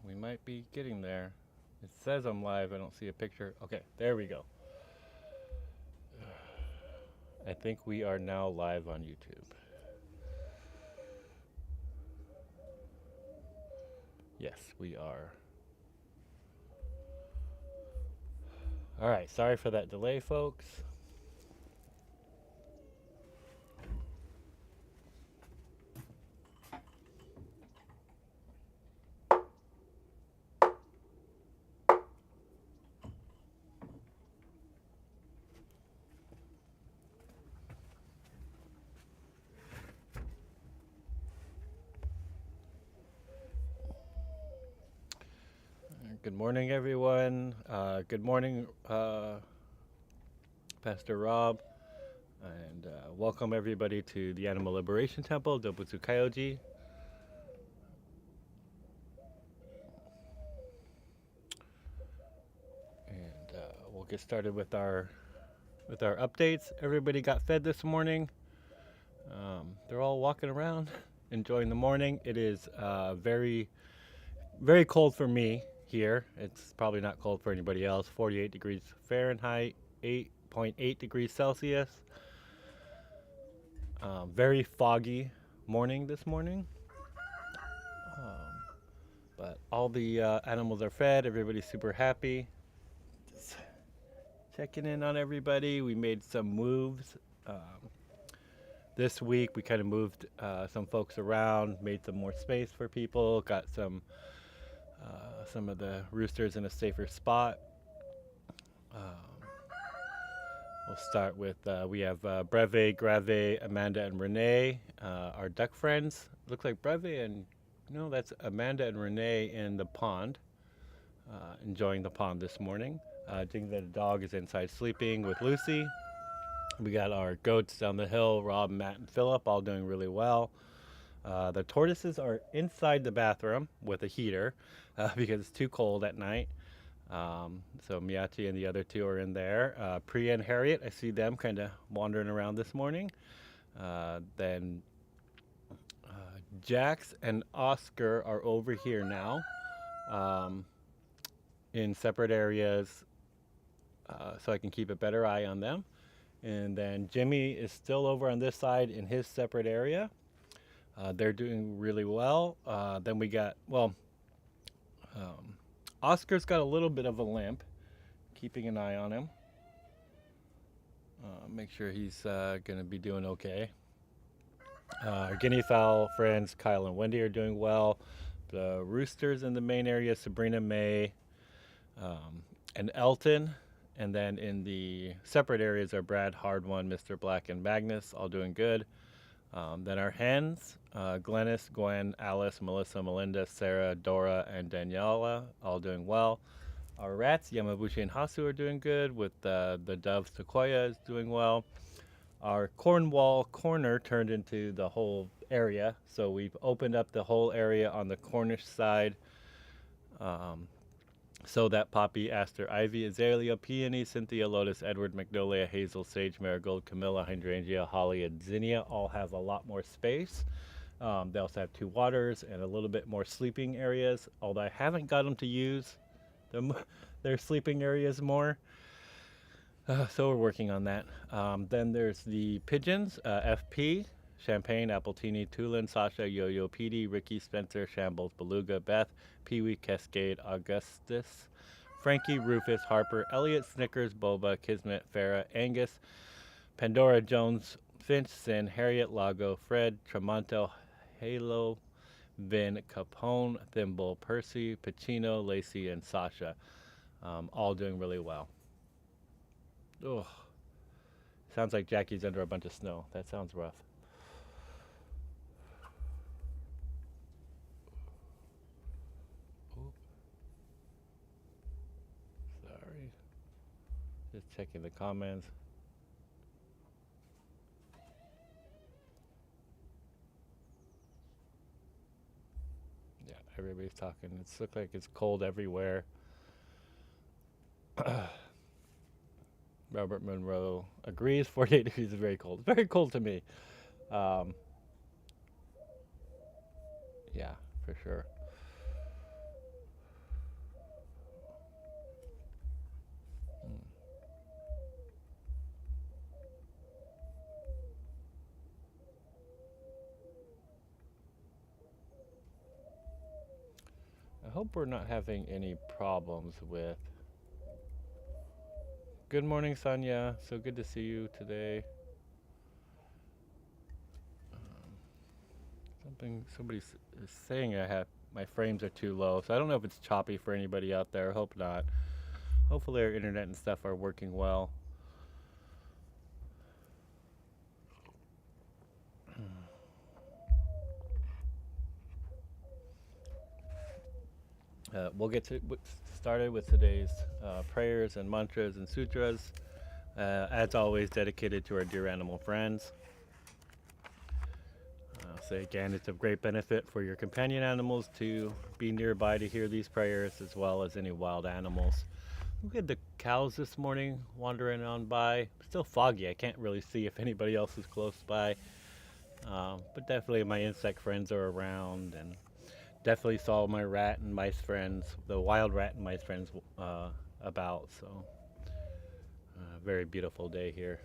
We might be getting there. It says I'm live. I don't see a picture. Okay, there we go. I think we are now live on YouTube. Yes, we are. All right, sorry for that delay, folks. Good morning, everyone. Good morning, Pastor Rob. And welcome, everybody, to the Animal Liberation Temple, Dobutsu Kyoji. And we'll get started with our updates. Everybody got fed this morning. They're all walking around, enjoying the morning. It is very, very cold for me here. It's probably not cold for anybody else. 48 degrees Fahrenheit, 8.8 degrees Celsius. Very foggy morning this morning. But all the animals are fed. Everybody's super happy. Just checking in on everybody. We made some moves. This week we kind of moved some folks around, made some more space for people, got some of the roosters in a safer spot. We'll start with we have Breve, Grave, Amanda, and Renee, our duck friends. Looks like Breve and no, that's Amanda and Renee in the pond, enjoying the pond this morning. Jingle the dog is inside sleeping with Lucy. We got our goats down the hill, Rob, Matt, and Philip, all doing really well. The tortoises are inside the bathroom with a heater because it's too cold at night. So Miyachi and the other two are in there. Priya and Harriet, I see them kind of wandering around this morning. Then Jax and Oscar are over here now in separate areas so I can keep a better eye on them. And then Jimmy is still over on this side in his separate area. They're doing really well. Then we got, Oscar's got a little bit of a limp. Keeping an eye on him. Make sure he's going to be doing okay. Our guinea fowl friends, Kyle and Wendy, are doing well. The roosters in the main area, Sabrina, May, and Elton. And then in the separate areas are Brad, Hard One, Mr. Black, and Magnus, all doing good. Then our hens, Glennis, Gwen, Alice, Melissa, Melinda, Sarah, Dora, and Daniela, all doing well. Our rats, Yamabushi and Hasu, are doing good, with the dove Sequoia is doing well. Our Cornwall corner turned into the whole area, so we've opened up the whole area on the Cornish side. So that Poppy, Aster, Ivy, Azalea, Peony, Cynthia, Lotus, Edward, Magnolia, Hazel, Sage, Marigold, Camilla, Hydrangea, Holly, and Zinnia all have a lot more space. They also have two waters and a little bit more sleeping areas, although I haven't got them to use their sleeping areas more. So we're working on that. Then there's the pigeons, FP, Champagne, Appletini, Tulin, Sasha, Yo-Yo, PD, Ricky, Spencer, Shambles, Beluga, Beth, Pee-wee, Cascade, Augustus, Frankie, Rufus, Harper, Elliot, Snickers, Boba, Kismet, Farah, Angus, Pandora, Jones, Finch, Sin, Harriet, Lago, Fred, Tremonto, Halo, Vin, Capone, Thimble, Percy, Pacino, Lacey, and Sasha, all doing really well. Ugh. Sounds like Jackie's under a bunch of snow. That sounds rough. Oop. Sorry. Just checking the comments. Yeah, everybody's talking. It's look like it's cold everywhere. Robert Monroe agrees. 48 degrees is very cold. Very cold to me. Um, yeah, for sure. hope we're not having any problems with. Good morning, Sonia. So good to see you today. Somebody's is saying I have my frames are too low, so I don't know if it's choppy for anybody out there. Hope not. Hopefully our internet and stuff are working well. We'll get started with today's prayers and mantras and sutras, as always dedicated to our dear animal friends. I'll say again, it's of great benefit for your companion animals to be nearby to hear these prayers, as well as any wild animals. We had the cows this morning wandering on by. Still foggy. I can't really see if anybody else is close by. But definitely my insect friends are around, and definitely saw my rat and mice friends, the wild rat and mice friends about. So very beautiful day here.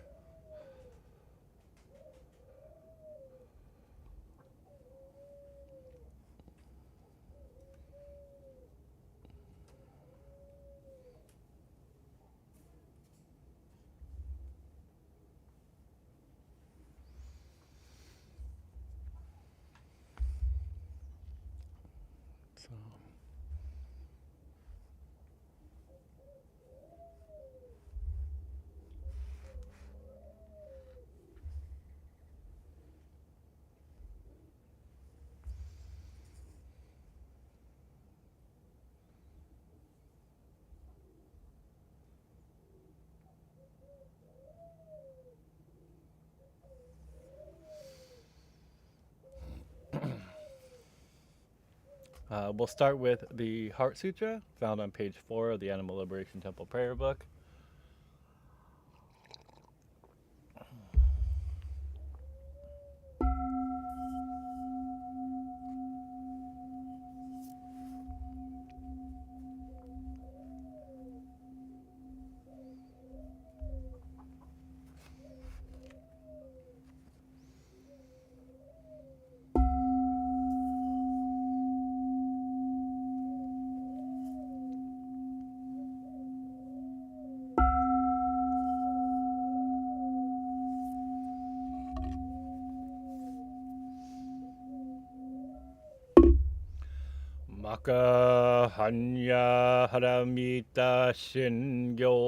So we'll start with the Heart Sutra, found on page 4 of the Animal Liberation Temple Prayer Book. Maka Hanya Haramita Shingyo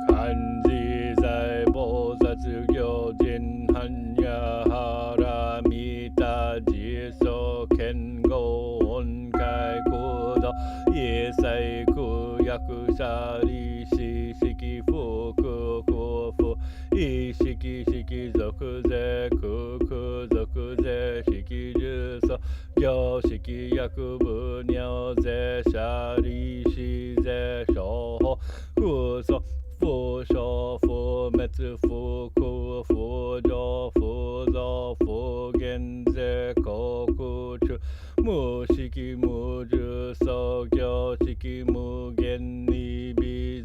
Kanji Zai Bosatsu Gyojin Hanya Haramita Jiso Kengo Onkai Kudo Yesai Kuyaku Shari Shishiki Fuku Kufu Ishiki Shiki Zokuze Kuku Zokuze Shiki Juso Gyo Shiki Yakubu Nyo Ze Shari Shi Ze Shoho Kuso Fu Sho Fu Metsu Fu Ku Fu Jo Fu Zo Fu Genze Koku Chu Mu Shiki Mu Ju So Gyo Shiki Mu Gen Ni Bi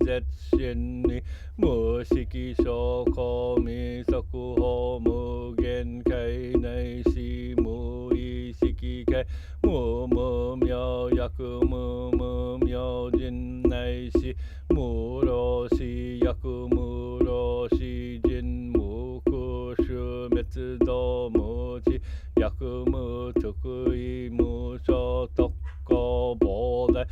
Shin Ni Mu Shiki Sho Ko Mi Soku Ho Mu Gen Kai Nai Shi Mu I Shiki Kai Mu Mu Myo Yaku Mu Mu Myo Jin Nai Shi Mu Ro Shi Yaku Mu Ro Shi Jin Mu Ku Shu Metsu Do Mu Chi Yaku Mu Tukui Mu Sho Tokko Bodai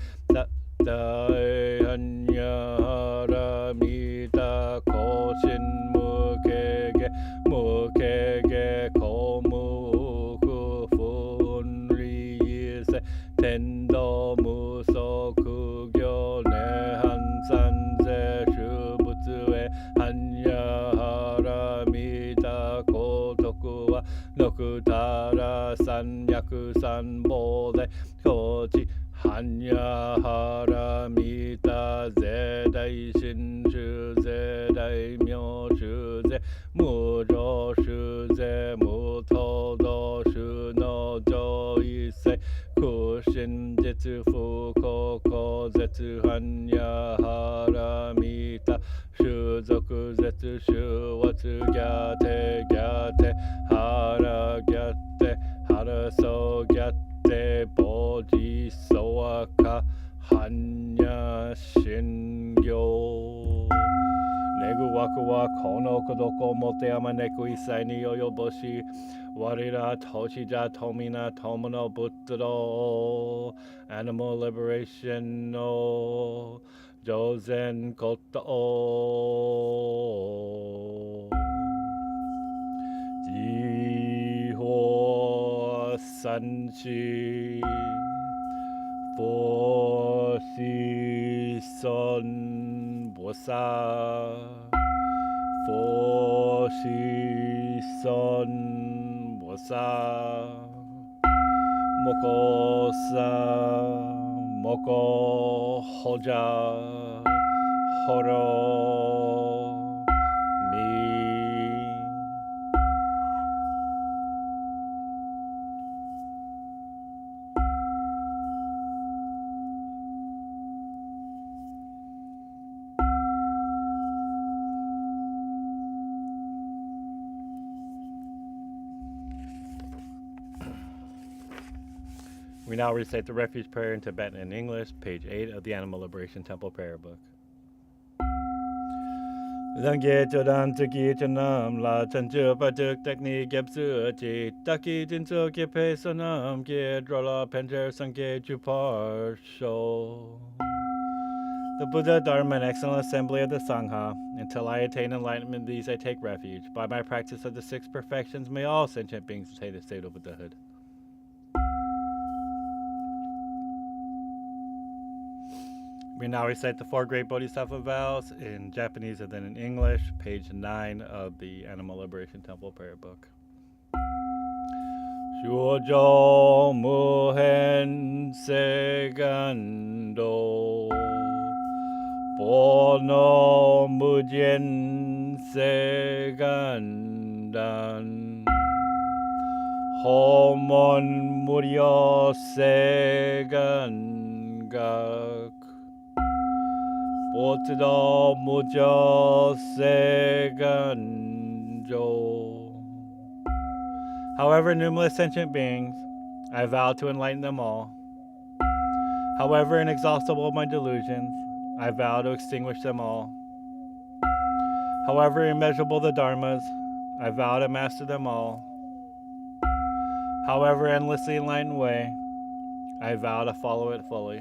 Dai Hanya Haramita Koshin Mukege Mukege Komu Kufun Riise Tendo Muso Kugyo Nehan Sanze Shubutsue Hanya Haramita Kotoku wa Nokutara Sanyaku Sanbode Kochi Hanya Haramita Zedai Shinshu Zedai Myoshu Ze Mujo Shuze Mutodo Shuno Joise Kushin Jitsu Fukoko Zetsu Hanya Haramita Shuzoku Zetsu Shuwatsu Gyate Gyate Hara Gyate Hara Negu wakuwa kono kodoko mote amaneku isai ni yoyoboshi. Warira toshija tomina tomono butaro. Animal liberation no. Jozen koto o. Jiho sanshi. Foshi son bosa. Foshi son bosa. Moko sa. Moko hoja. Horo. Mi. We now recite the Refuge Prayer in Tibetan and English, page 8 of the Animal Liberation Temple Prayer Book. Zangye chodan tuki chanam la chanchu patuk tekni gyapsu chi taki jinsu ki pe sonam ki drola pencher sangye chupar sho. The Buddha, Dharma, and excellent assembly of the Sangha. Until I attain enlightenment in these I take refuge. By my practice of the 6 perfections, may all sentient beings attain the state of Buddhahood. We now recite the 4 great Bodhisattva vows in Japanese and then in English, page 9 of the Animal Liberation Temple Prayer Book. Shujo muhen segando. Bono mujen segandan. Homon muryo segangak. Botido mujo seganjo. However numerous sentient beings, I vow to enlighten them all. However inexhaustible my delusions, I vow to extinguish them all. However immeasurable the dharmas, I vow to master them all. However endlessly enlightened way, I vow to follow it fully.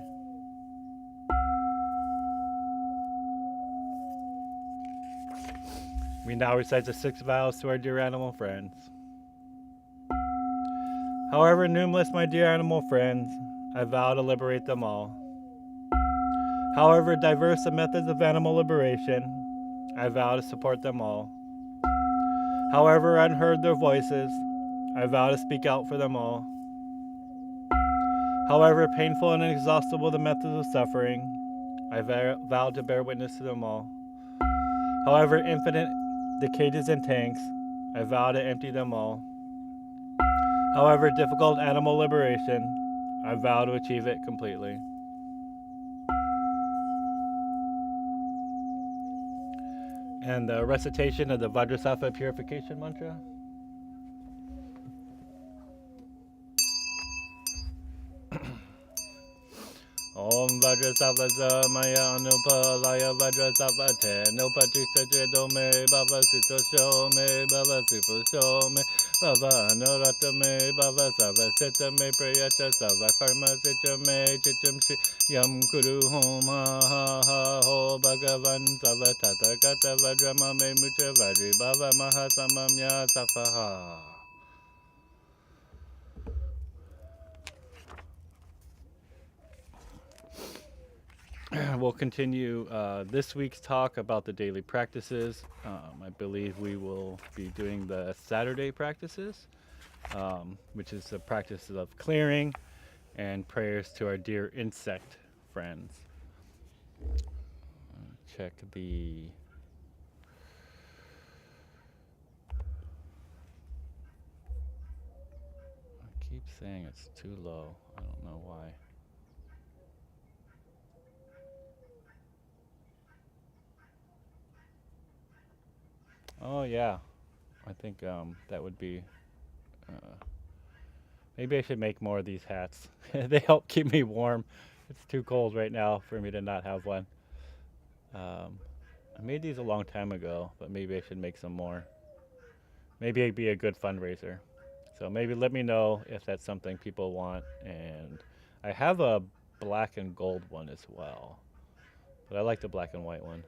We now recite the 6 vows to our dear animal friends. However numerous my dear animal friends, I vow to liberate them all. However diverse the methods of animal liberation, I vow to support them all. However unheard their voices, I vow to speak out for them all. However painful and inexhaustible the methods of suffering, I vow to bear witness to them all. However infinite the cages and tanks, I vow to empty them all. However difficult animal liberation, I vow to achieve it completely. And the recitation of the Vajrasattva purification mantra. Om Vajrasattva Maya Anupalaya Vajrasattva Te Nupatita Dome Baba Sito Shome Baba Sifu Shome Baba Anurata Me Baba Sava Sita Me Priyata Sava Karma Sita Me Chicham Shi Yam Kuru Hom Ha Ha Ha Ho Bhagavan Sava Tata Kata Vajrama Me Mucha Vajri Baba Mahasamamya Safaha. We'll continue this week's talk about the daily practices. I believe we will be doing the Saturday practices, which is the practice of clearing and prayers to our dear insect friends. Check the... I keep saying it's too low. I don't know why. Oh yeah, I think that would be, maybe I should make more of these hats. They help keep me warm. It's too cold right now for me to not have one. made these a long time ago, but maybe I should make some more. Maybe it'd be a good fundraiser. So maybe let me know if that's something people want. And I have a black and gold one as well, but I like the black and white one.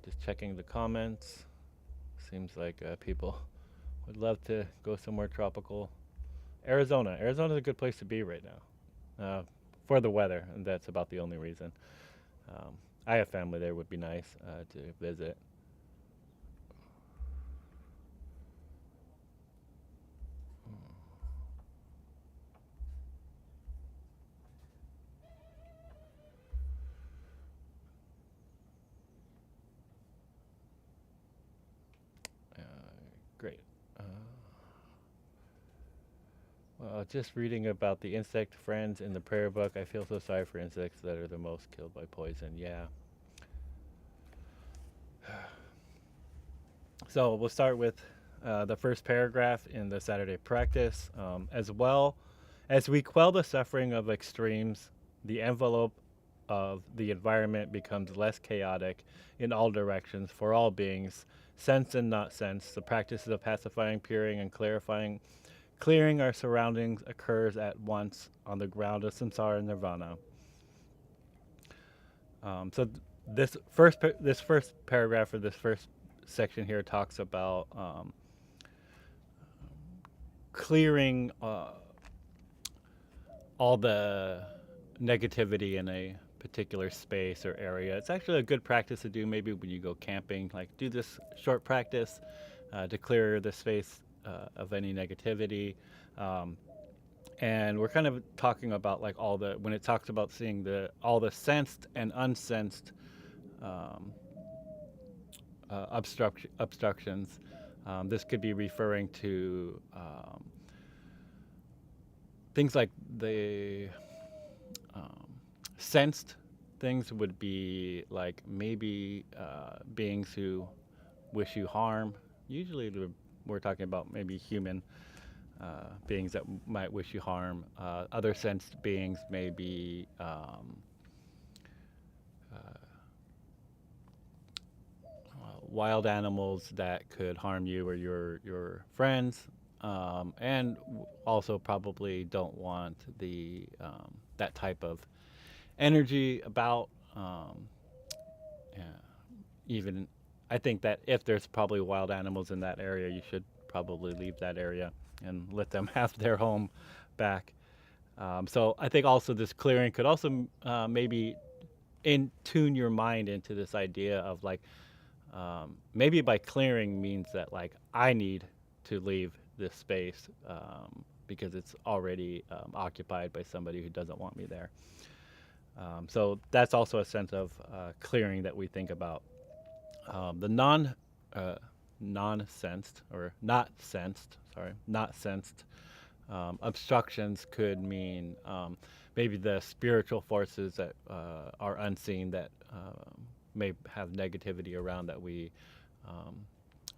Just checking the comments. Seems like people would love to go somewhere tropical. Arizona. Arizona's a good place to be right now, for the weather, and that's about the only reason. Um, I have family there. Would be nice to visit. Uh, Great. Uh, well, just reading about the insect friends in the prayer book, I feel so sorry for insects that are the most killed by poison. Yeah. So we'll start with the first paragraph in the Saturday practice. As well as we quell the suffering of extremes, the envelope of the environment becomes less chaotic in all directions for all beings, sense and not sense. The practices of pacifying, puring, and clarifying, clearing our surroundings occurs at once on the ground of samsara and nirvana. So this first paragraph or this first section here talks about clearing all the negativity in a particular space or area. It's actually a good practice to do maybe when you go camping. Like do this short practice to clear the space of any negativity. And we're kind of talking about like all the when it talks about seeing the all the sensed and unsensed um, obstructions. This could be referring to things like the um, sensed things would be like maybe beings who wish you harm. Usually we're talking about maybe human beings that might wish you harm. Other sensed beings may be wild animals that could harm you or your friends, and also probably don't want the that type of energy about. Yeah, even I think that if there's probably wild animals in that area, you should probably leave that area and let them have their home back. So I think also this clearing could also maybe in tune your mind into this idea of like maybe by clearing means that like I need to leave this space because it's already occupied by somebody who doesn't want me there. So that's also a sense of clearing that we think about. The non-sensed or not sensed, sorry, not sensed obstructions could mean maybe the spiritual forces that are unseen that may have negativity around that we um,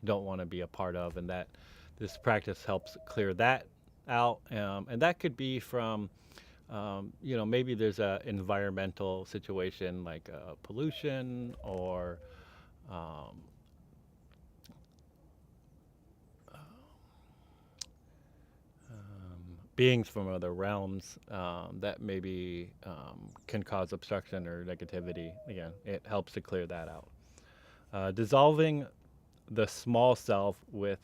don't want to be a part of, and that this practice helps clear that out. And that could be from, maybe there's a environmental situation like pollution or um, beings from other realms that maybe can cause obstruction or negativity. Again, it helps to clear that out. Dissolving the small self with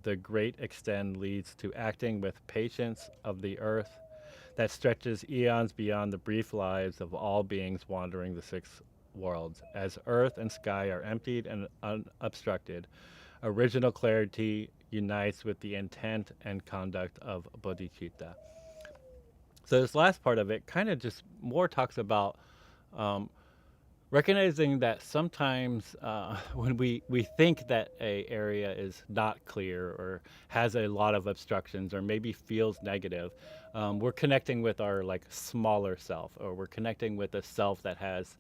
the great extend leads to acting with patience of the earth that stretches eons beyond the brief lives of all beings wandering the six worlds. As earth and sky are emptied and unobstructed, original clarity unites with the intent and conduct of bodhicitta. So this last part of it kind of just more talks about um, recognizing that sometimes when we think that a area is not clear or has a lot of obstructions or maybe feels negative, we're connecting with our like smaller self, or we're connecting with a self that has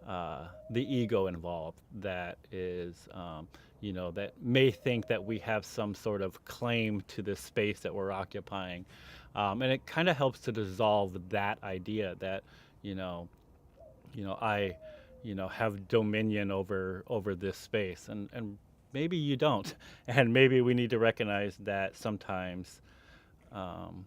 the ego involved that is, that may think that we have some sort of claim to the space that we're occupying. And it kind of helps to dissolve that idea that, you know, I, have dominion over this space, and maybe you don't, and maybe we need to recognize that sometimes um,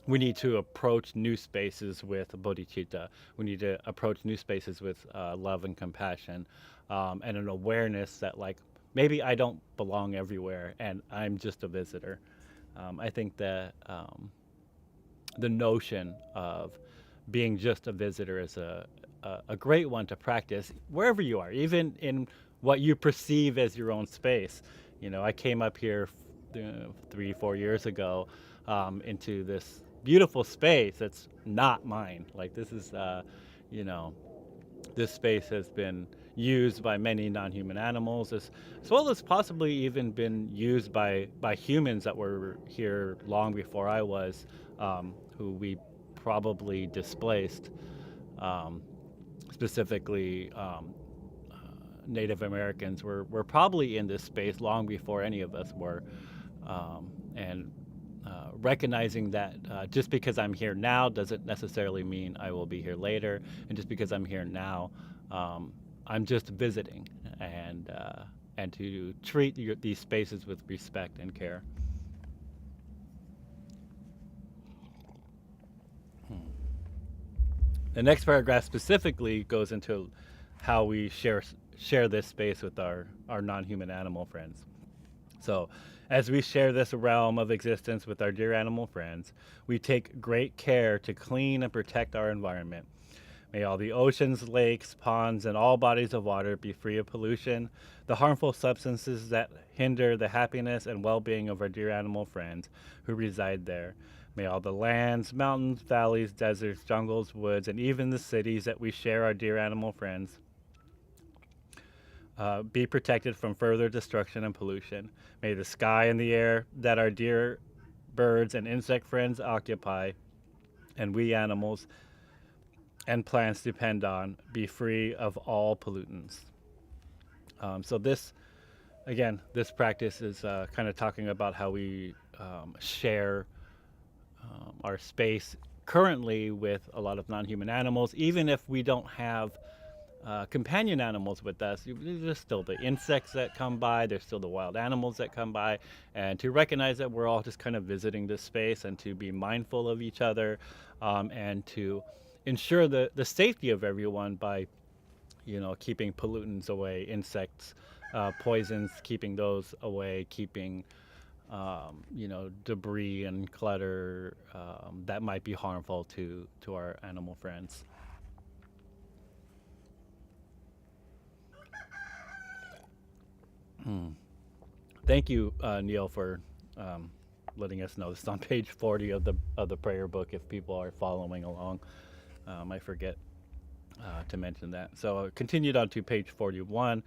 we need to approach new spaces with bodhicitta. We need to approach new spaces with love and compassion, and an awareness that, like, maybe I don't belong everywhere and I'm just a visitor. I think that the notion of being just a visitor is a great one to practice wherever you are, even in what you perceive as your own space. I came up here 3, 4 years ago into this beautiful space that's not mine. Like, this is, you know, this space has been used by many non-human animals, as well as possibly even been used by humans that were here long before I was, who we probably displaced, um, specifically Native Americans were probably in this space long before any of us were, and recognizing that just because I'm here now doesn't necessarily mean I will be here later, and just because I'm here now, I'm just visiting, and to treat these spaces with respect and care. The next paragraph specifically goes into how we share this space with our non-human animal friends. So, as we share this realm of existence with our dear animal friends, we take great care to clean and protect our environment. May all the oceans, lakes, ponds, and all bodies of water be free of pollution, the harmful substances that hinder the happiness and well being of our dear animal friends who reside there. May all the lands, mountains, valleys, deserts, jungles, woods, and even the cities that we share our dear animal friends be protected from further destruction and pollution. May the sky and the air that our dear birds and insect friends occupy, and we animals and plants depend on, be free of all pollutants. So this, again, this practice is kind of talking about how we share our space currently with a lot of non-human animals, even if we don't have companion animals with us. There's still the insects that come by, there's still the wild animals that come by, and to recognize that we're all just kind of visiting this space, and to be mindful of each other, and to ensure the safety of everyone by, keeping pollutants away, insects, poisons, keeping those away, keeping debris and clutter that might be harmful to our animal friends. Thank you, Neil, for letting us know. This is on page 40 of the prayer book. If people are following along, I forget to mention that. So continued on to page 41.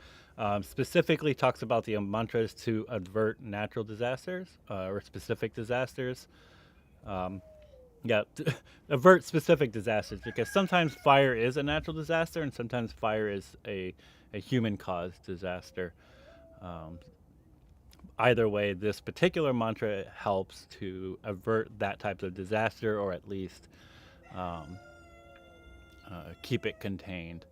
Specifically talks about the mantras to avert natural disasters or specific disasters. Um, yeah, avert specific disasters, because sometimes fire is a natural disaster and sometimes fire is a human caused disaster. Um, Either way, this particular mantra helps to avert that type of disaster, or at least um, keep it contained.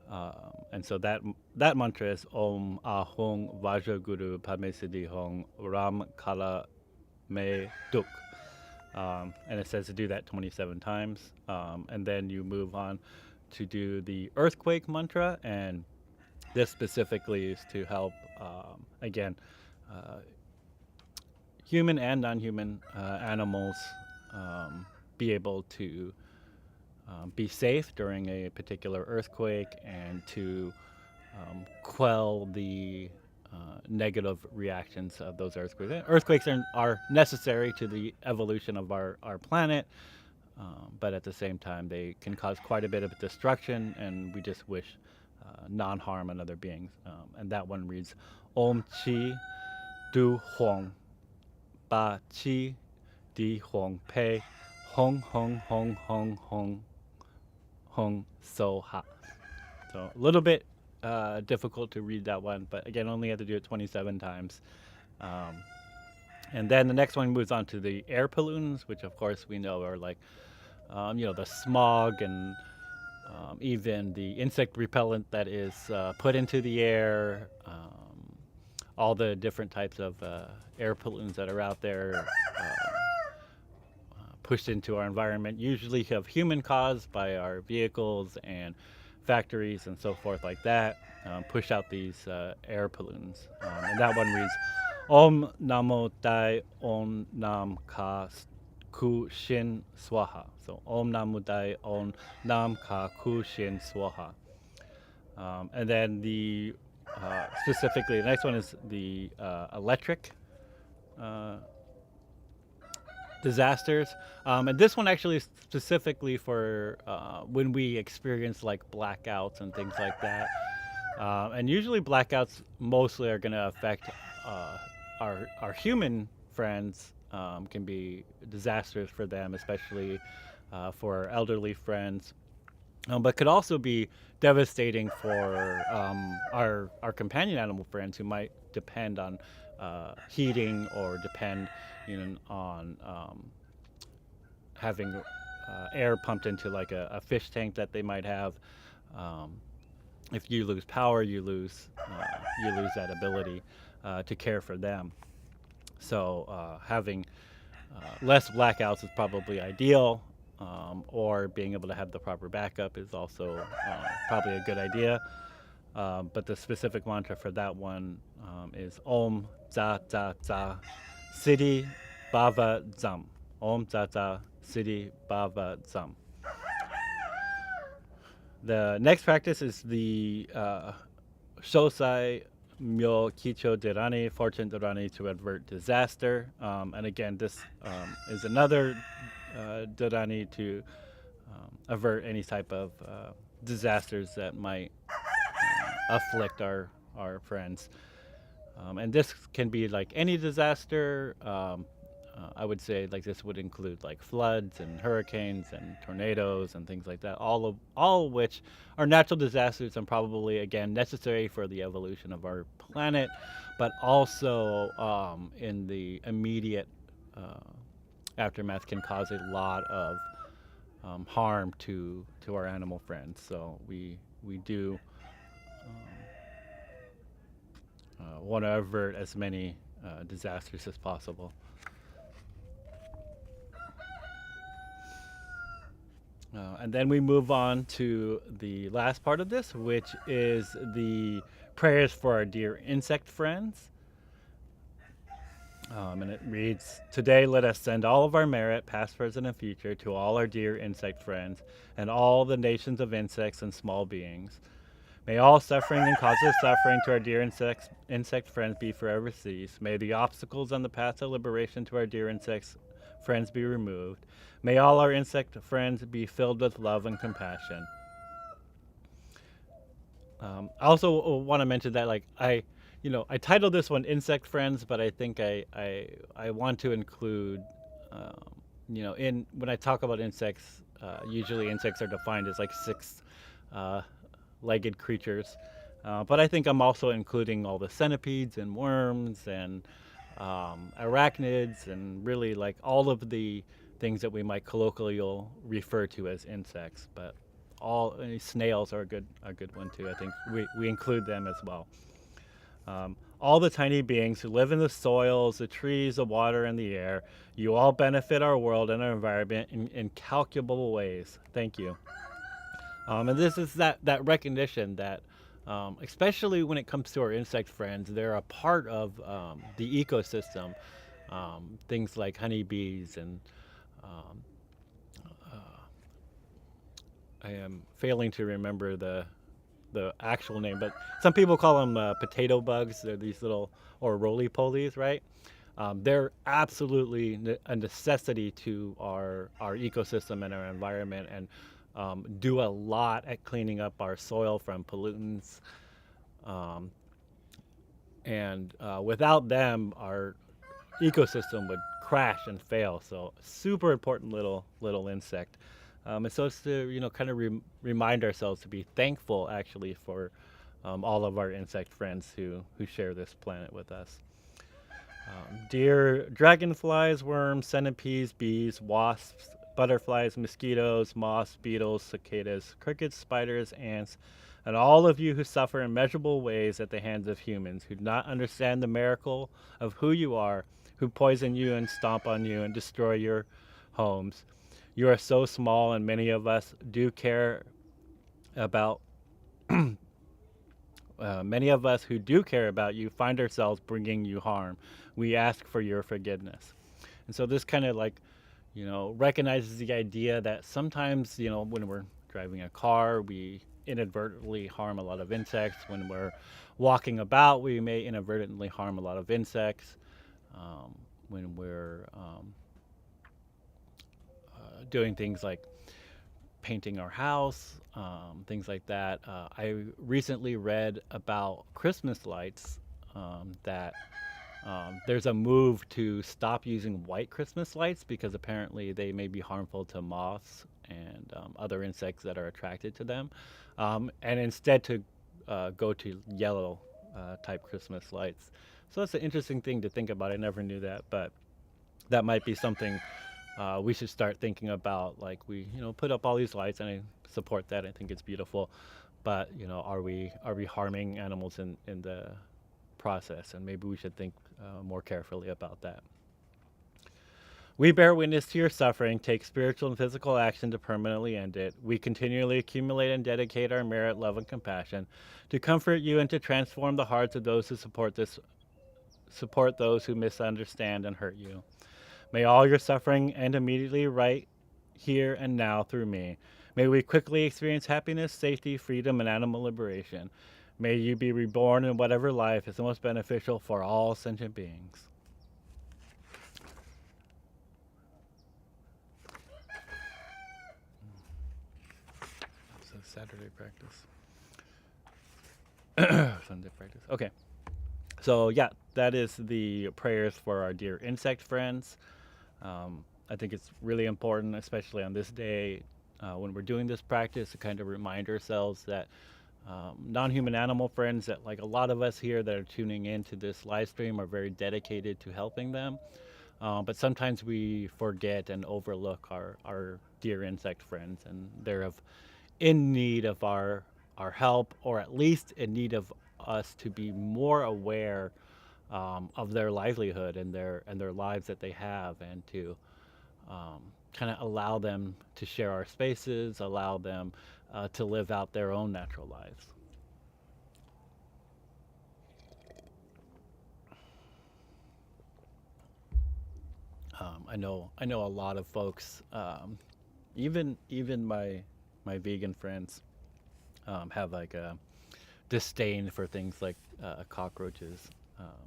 And so that mantra is Om Ahong Vajraguru Padme Hong Ram Kala Me Duk. And it says to do that 27 times. And then you move on to do the earthquake mantra. And this specifically is to help, again, human and non-human animals be able to be safe during a particular earthquake, and to quell the negative reactions of those earthquakes. Earthquakes are necessary to the evolution of our planet, but at the same time, they can cause quite a bit of destruction, and we just wish non-harm on other beings. And that one reads, Om Chi Du Hong Ba Chi Di Hong Pei Hong Hong Hong Hong Hong Hong So Ha. So a little bit difficult to read that one, but again, only had to do it 27 times. Um, and then the next one moves on to the air pollutants, which of course we know are like, the smog and even the insect repellent that is put into the air, all the different types of air pollutants that are out there pushed into our environment, usually of human cause by our vehicles and factories and so forth like that, push out these air pollutants. And that one reads, Om Namo Dai Om Nam Ka Ku Shin Swaha. So Om Namo Dai Om Nam Ka Ku Shin Swaha. And then the specifically, the next one is the electric disasters. And this one actually is specifically for when we experience like blackouts and things like that. And usually blackouts mostly are going to affect our human friends. Can be disasters for them, especially for our elderly friends. But could also be devastating for our companion animal friends who might depend on heating or depend on having air pumped into like a fish tank that they might have. Um, if you lose power, you lose that ability to care for them. So having less blackouts is probably ideal, or being able to have the proper backup is also probably a good idea. But the specific mantra for that one is Om Za Za Za Siddhi Bhava Zam. Om Za Za Siddhi Bhava Zam. The next practice is the Shosai Myo Kicho Dharani, Fortune Dharani to avert disaster. And again, this is another Dharani to avert any type of disasters that might afflict our friends. And this can be like any disaster. I would say like this would include like floods and hurricanes and tornadoes and things like that. All of which are natural disasters and probably again necessary for the evolution of our planet, but also in the immediate aftermath can cause a lot of harm to our animal friends. So we do want to avert as many disasters as possible. And then we move on to the last part of this, which is the prayers for our dear insect friends. And it reads, Today let us send all of our merit, past, present, and future, to all our dear insect friends and all the nations of insects and small beings. May all suffering and causes of suffering to our dear insect friends be forever ceased. May the obstacles on the path to liberation to our dear insects friends be removed. May all our insect friends be filled with love and compassion. I also want to mention that, like, I titled this one "Insect Friends," but I think I want to include, in when I talk about insects, usually insects are defined as like six-legged creatures, but I think I'm also including all the centipedes and worms and arachnids and really like all of the things that we might colloquially refer to as insects, but all snails are a good one too. I think we include them as well. All the tiny beings who live in the soils, the trees, the water, and the air, you all benefit our world and our environment in incalculable ways. Thank you. And this is that recognition that, especially when it comes to our insect friends, they're a part of the ecosystem. Things like honeybees and I am failing to remember the actual name, but some people call them potato bugs. They're these little, or roly-polies, right? They're absolutely a necessity to our ecosystem and our environment, and do a lot at cleaning up our soil from pollutants. And without them, our ecosystem would crash and fail. So super important little insect. And so it's to kind of remind ourselves to be thankful actually for all of our insect friends who share this planet with us. Deer, dragonflies, worms, centipedes, bees, wasps, butterflies, mosquitoes, moths, beetles, cicadas, crickets, spiders, ants, and all of you who suffer in measurable ways at the hands of humans who do not understand the miracle of who you are, who poison you and stomp on you and destroy your homes. You are so small, and many of us do care about. Many of us who do care about you find ourselves bringing you harm. We ask for your forgiveness. And so this kind of like, recognizes the idea that sometimes, when we're driving a car, we inadvertently harm a lot of insects. When we're walking about, we may inadvertently harm a lot of insects. When we're doing things like painting our house, things like that. I recently read about Christmas lights that there's a move to stop using white Christmas lights because apparently they may be harmful to moths and other insects that are attracted to them, and instead to go to yellow type Christmas lights. So that's an interesting thing to think about. I never knew that, but that might be something we should start thinking about. Like we, put up all these lights, and I support that. I think it's beautiful, but are we harming animals in the process? And maybe we should think more carefully about that. We bear witness to your suffering, take spiritual and physical action to permanently end it. We continually accumulate and dedicate our merit, love, and compassion to comfort you and to transform the hearts of those who support those who misunderstand and hurt you. May all your suffering end immediately right here and now through me. May we quickly experience happiness, safety, freedom, and animal liberation. May you be reborn in whatever life is the most beneficial for all sentient beings. It's a Saturday practice. Sunday practice. Okay. So, yeah, that is the prayers for our dear insect friends. I think it's really important, especially on this day, when we're doing this practice, to kind of remind ourselves that non-human animal friends, that like a lot of us here that are tuning into this live stream are very dedicated to helping them. But sometimes we forget and overlook our dear insect friends, and they're in need of our help, or at least in need of us to be more aware of their livelihood and their lives that they have, and to um, kind of allow them to share our spaces, allow them to live out their own natural lives. I know a lot of folks, even my vegan friends, have like a disdain for things like cockroaches.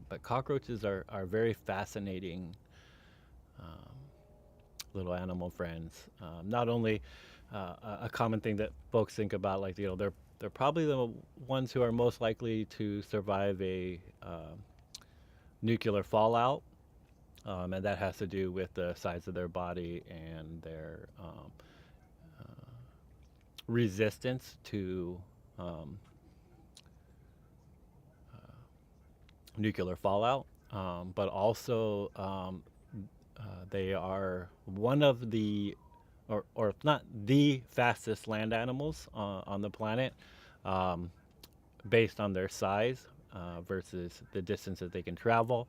But cockroaches are very fascinating little animal friends. Not only a common thing that folks think about, like they're probably the ones who are most likely to survive a nuclear fallout, and that has to do with the size of their body and their resistance to um, nuclear fallout. But also, they are one of the, or if not the fastest land animals on the planet, um, based on their size versus the distance that they can travel.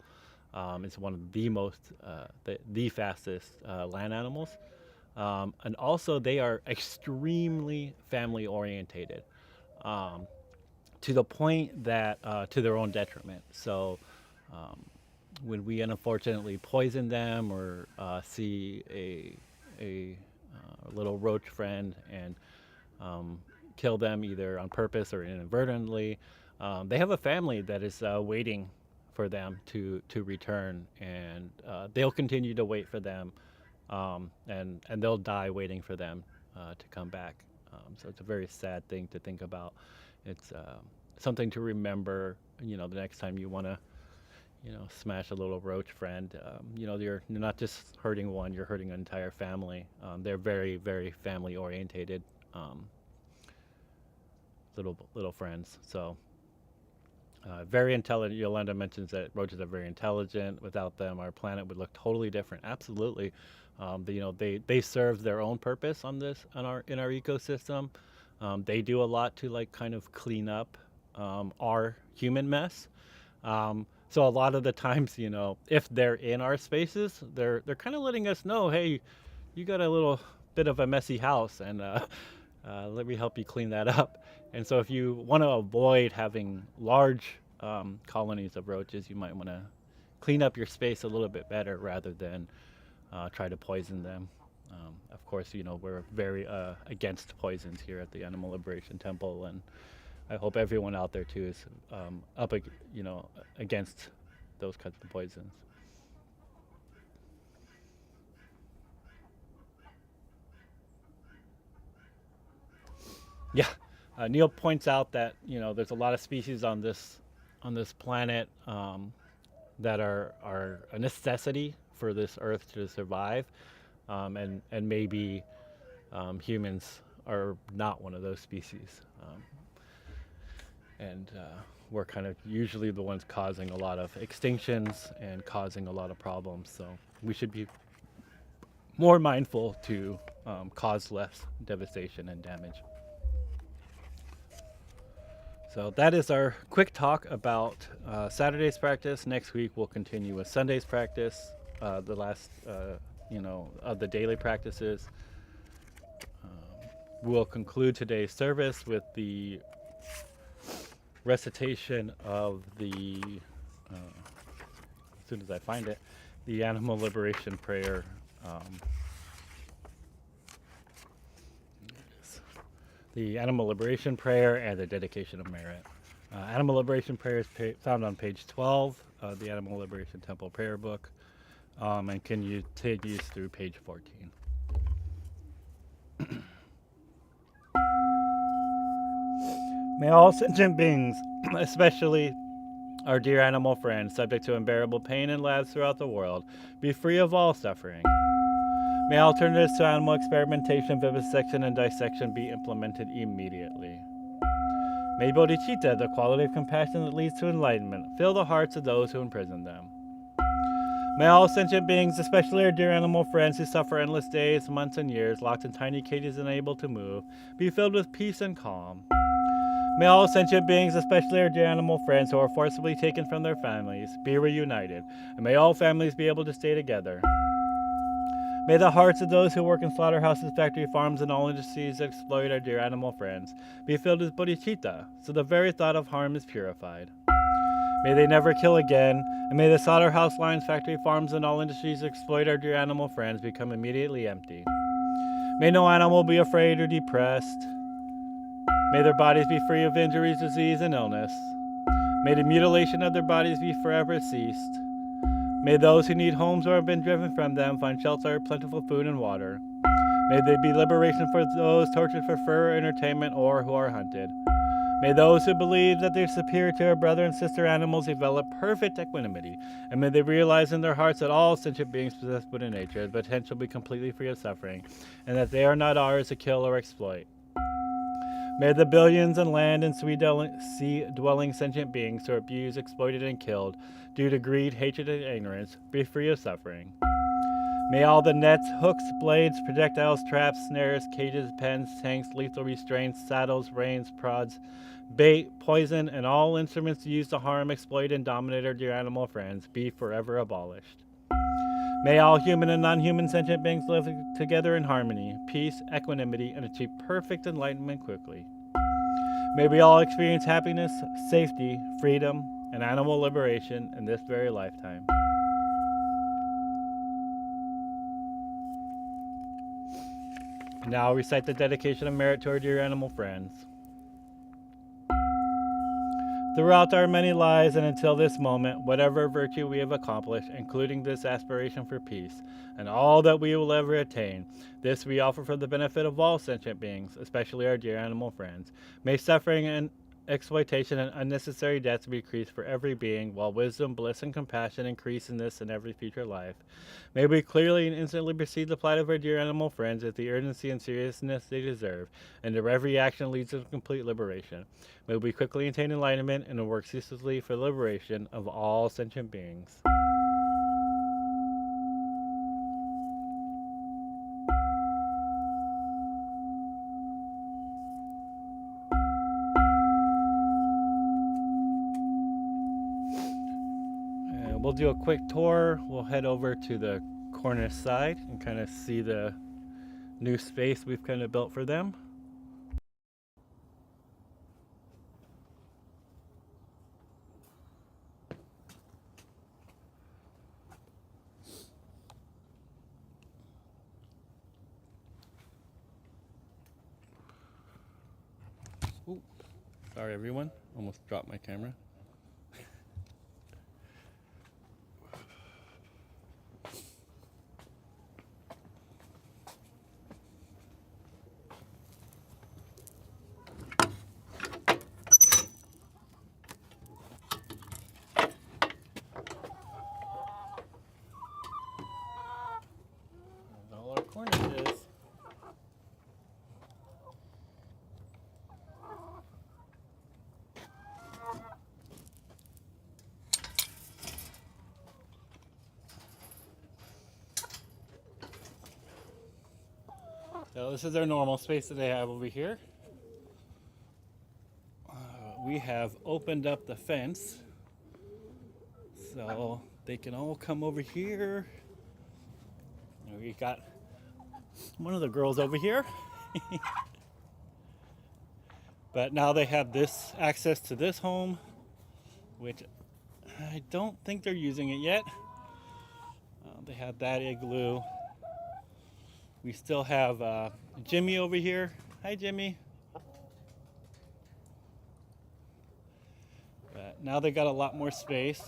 It's one of the most, the fastest land animals. And also, they are extremely family orientated, um, to the point that to their own detriment. So, um, when we unfortunately poison them or see a little roach friend and um, kill them either on purpose or inadvertently, they have a family that is waiting for them to return, and they'll continue to wait for them, and they'll die waiting for them to come back. So it's a very sad thing to think about. It's something to remember. The next time you want to smash a little roach friend. You're not just hurting one; you're hurting an entire family. They're very, very family orientated um, little friends. So very intelligent. Yolanda mentions that roaches are very intelligent. Without them, our planet would look totally different. Absolutely. They serve their own purpose in our ecosystem. They do a lot to like kind of clean up our human mess. So a lot of the times, if they're in our spaces, they're kind of letting us know, hey, you got a little bit of a messy house, and let me help you clean that up. And so if you want to avoid having large colonies of roaches, you might want to clean up your space a little bit better rather than try to poison them. Of course, we're very against poisons here at the Animal Liberation Temple, and I hope everyone out there too is against those kinds of poisons. Yeah, Neil points out that there's a lot of species on this planet that are a necessity for this Earth to survive, and maybe humans are not one of those species, and we're kind of usually the ones causing a lot of extinctions and causing a lot of problems. So we should be more mindful to cause less devastation and damage. So that is our quick talk about Saturday's practice. Next week we'll continue with Sunday's practice, the last, of the daily practices. We'll conclude today's service with the recitation of as soon as I find it, the Animal Liberation Prayer. The Animal Liberation Prayer and the Dedication of Merit. Animal Liberation Prayer is found on page 12 of the Animal Liberation Temple Prayer Book, and can you take use through page 14. May all sentient beings, especially our dear animal friends, subject to unbearable pain in labs throughout the world, be free of all suffering. May alternatives to animal experimentation, vivisection, and dissection be implemented immediately. May bodhicitta, the quality of compassion that leads to enlightenment, fill the hearts of those who imprison them. May all sentient beings, especially our dear animal friends who suffer endless days, months, and years, locked in tiny cages and unable to move, be filled with peace and calm. May all sentient beings, especially our dear animal friends who are forcibly taken from their families, be reunited, and may all families be able to stay together. May the hearts of those who work in slaughterhouses, factory farms, and all industries that exploit our dear animal friends be filled with bodhicitta, so the very thought of harm is purified. May they never kill again, and may the slaughterhouse lines, factory farms, and all industries that exploit our dear animal friends become immediately empty. May no animal be afraid or depressed. May their bodies be free of injuries, disease, and illness. May the mutilation of their bodies be forever ceased. May those who need homes or have been driven from them find shelter, plentiful food, and water. May there be liberation for those tortured for fur, entertainment, or who are hunted. May those who believe that they're superior to our brother and sister animals develop perfect equanimity, and may they realize in their hearts that all sentient beings possess Buddha nature, the potential to be completely free of suffering, and that they are not ours to kill or exploit. May the billions in land and sea-dwelling sentient beings who are abused, exploited, and killed due to greed, hatred, and ignorance be free of suffering. May all the nets, hooks, blades, projectiles, traps, snares, cages, pens, tanks, lethal restraints, saddles, reins, prods, bait, poison, and all instruments used to harm, exploit, and dominate our dear animal friends be forever abolished. May all human and non-human sentient beings live together in harmony, peace, equanimity, and achieve perfect enlightenment quickly. May we all experience happiness, safety, freedom, and animal liberation in this very lifetime. Now I'll recite the dedication of merit to our dear animal friends. Throughout our many lives and until this moment, whatever virtue we have accomplished, including this aspiration for peace, and all that we will ever attain, this we offer for the benefit of all sentient beings, especially our dear animal friends. May suffering and exploitation, and unnecessary deaths be decreased for every being, while wisdom, bliss, and compassion increase in this and every future life. May we clearly and instantly perceive the plight of our dear animal friends with the urgency and seriousness they deserve, and their every action leads to complete liberation. May we quickly attain enlightenment and work ceaselessly for the liberation of all sentient beings. We'll do a quick tour. We'll head over to the Cornish side and kind of see the new space we've kind of built for them. Ooh, sorry everyone, almost dropped my camera. All our Cornishes. So this is our normal space that they have over here. We have opened up the fence so they can all come over here. And we got one of the girls over here. But now they have this access to this home, which I don't think they're using it yet. They have that igloo. We still have Jimmy over here. Hi, Jimmy. But now they got a lot more space.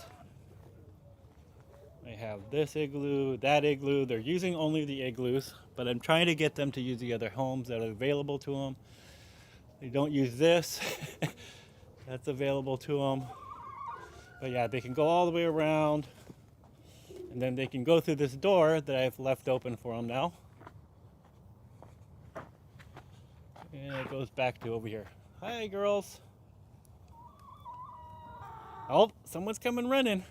They have this igloo, that igloo. They're using only the igloos, but I'm trying to get them to use the other homes that are available to them. They don't use this. That's available to them. But yeah, they can go all the way around, and then they can go through this door that I've left open for them now. And it goes back to over here. Hi, girls. Oh, someone's coming running.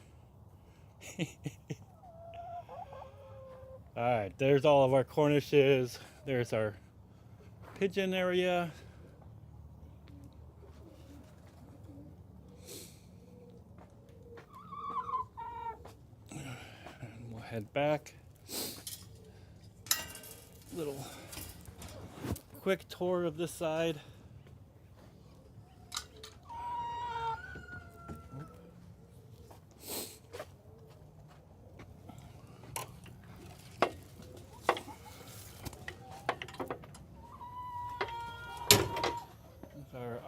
All right, there's all of our Cornishes. There's our pigeon area. And we'll head back. Little quick tour of this side.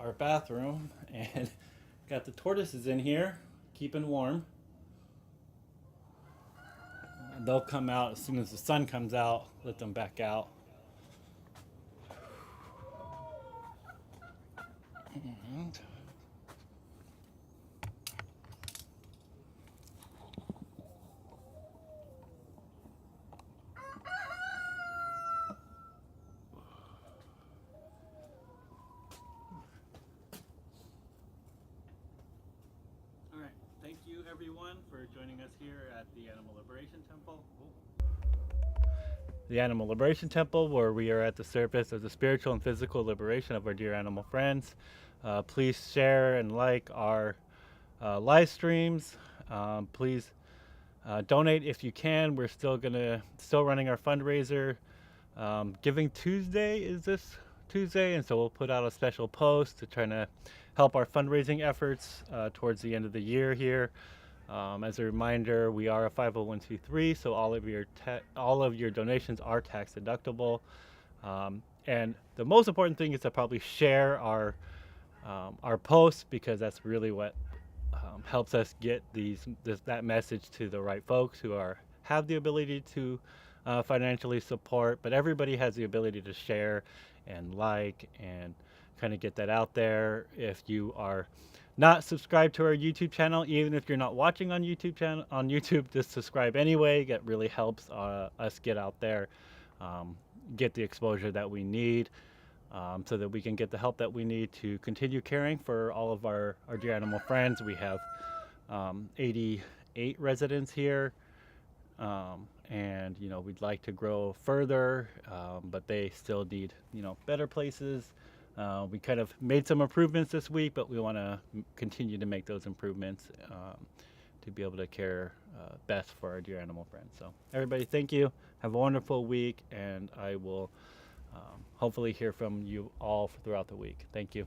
Our bathroom, and got the tortoises in here keeping warm. They'll come out as soon as the sun comes out. Let them back out. And thank you everyone for joining us here at the Animal Liberation Temple. The Animal Liberation Temple, where we are at the service of the spiritual and physical liberation of our dear animal friends. Please share and like our live streams. Please donate if you can. We're still running our fundraiser. Giving Tuesday is this Tuesday, and so we'll put out a special post to try to help our fundraising efforts towards the end of the year here. As a reminder, we are a 501c3, so all of your donations are tax deductible. And the most important thing is to probably share our posts, because that's really what helps us get that message to the right folks who have the ability to financially support. But everybody has the ability to share and like and kind of get that out there. If you are not subscribed to our YouTube channel, even if you're not watching on YouTube, just subscribe anyway. It really helps us get out there, get the exposure that we need, so that we can get the help that we need to continue caring for all of our dear animal friends. We have 88 residents here, and we'd like to grow further, but they still need better places. We kind of made some improvements this week, but we want to continue to make those improvements to be able to care best for our dear animal friends. So everybody, thank you. Have a wonderful week, and I will hopefully hear from you all throughout the week. Thank you.